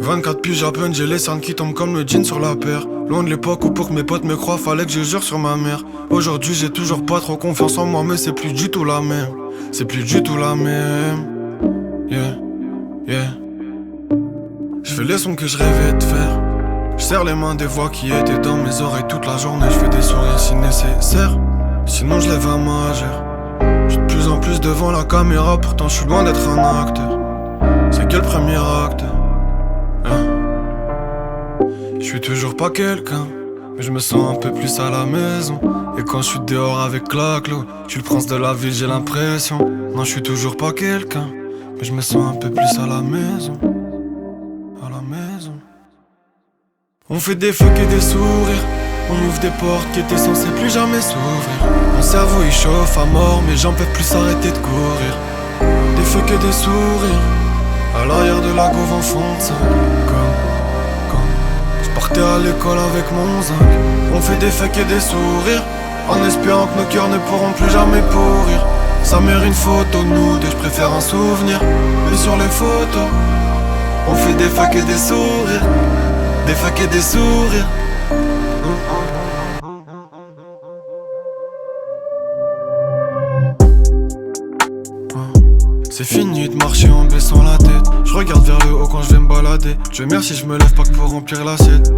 24 piges à peine, j'ai les cernes qui tombent comme le jean sur la paire. Loin de l'époque où pour que mes potes me croient, fallait que je jure sur ma mère. Aujourd'hui j'ai toujours pas trop confiance en moi, mais c'est plus du tout la même. C'est plus du tout la même. Yeah, yeah. Je fais les sons que je rêvais de faire. Je serre les mains des voix qui étaient dans mes oreilles toute la journée. Je fais des sourires si nécessaire, sinon je lève un majeur. Je suis de plus en plus devant la caméra, pourtant je suis loin d'être un acteur. C'est que le premier acte. Je suis toujours pas quelqu'un, mais je me sens un peu plus à la maison. Et quand je suis dehors avec la clo, je suis le prince de la ville, j'ai l'impression. Non, je suis toujours pas quelqu'un, mais je me sens un peu plus à la maison. À la maison. On fait des fucks et des sourires. On ouvre des portes qui étaient censées plus jamais s'ouvrir. Mon cerveau il chauffe à mort, mes jambes peuvent plus s'arrêter de courir. Des fucks et des sourires. À l'arrière de la gauve en fond de sac. Je partais à l'école avec mon zinc. On fait des fucks et des sourires, en espérant que nos cœurs ne pourront plus jamais pourrir. Ça mérite une photo de nous deux, je préfère un souvenir. Mais sur les photos, on fait des fucks et des sourires. Des fucks et des sourires. C'est fini de marcher en baissant la tête. Je regarde vers le haut quand je vais me balader. Dieu merci je me lève pas que pour remplir l'assiette.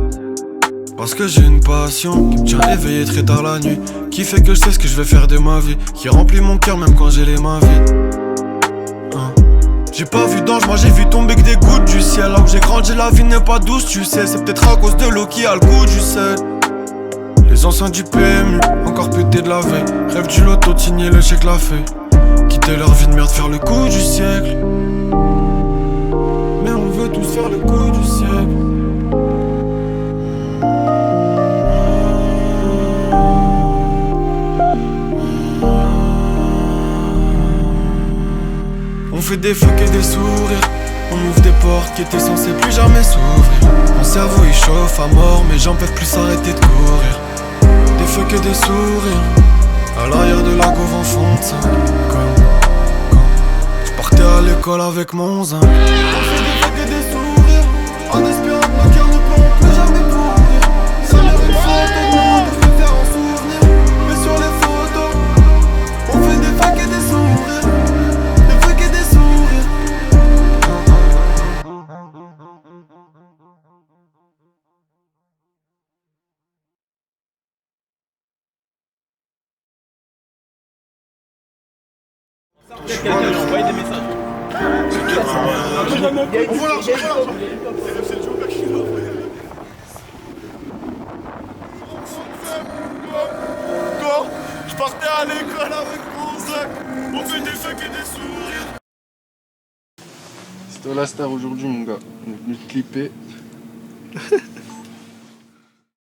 Parce que j'ai une passion qui me tient éveillé très tard la nuit, qui fait que je sais ce que je vais faire de ma vie, qui remplit mon cœur même quand j'ai les mains vides. J'ai pas vu d'ange, moi j'ai vu tomber que des gouttes du ciel. Là où j'ai grandi la vie n'est pas douce tu sais. C'est peut-être à cause de l'eau qui a le goût du sel. Les anciens du PMU, encore pété de la veille. Rêve du loto, signer le chèque la feuille. Quitter leur vie de merde, faire le coup du siècle. Mais on veut tous faire le coup du siècle. On fait des fucks et des sourires. On ouvre des portes qui étaient censées plus jamais s'ouvrir. Mon cerveau il chauffe à mort, mes jambes peuvent plus s'arrêter de courir. Des fucks et des sourires. À l'arrière de la gauve en fond de sac. Je partais à l'école avec mon zinc. On fait des fucks et des sourires, en espérant que nos cœurs ne pourront plus jamais pourrir. Ça mérite une photo de nous, je préfère en souvenir. Mais sur les photos, on fait des fucks et des sourires. Des fucks et des sourires. Quelqu'un a envoyé des messages. On voit l'argent, C'est le joker qui l'a envoyé. Quand je partais à l'école avec mon sac, on fait des fucks et des sourires. C'est toi la star aujourd'hui mon gars, on est venu te clipper.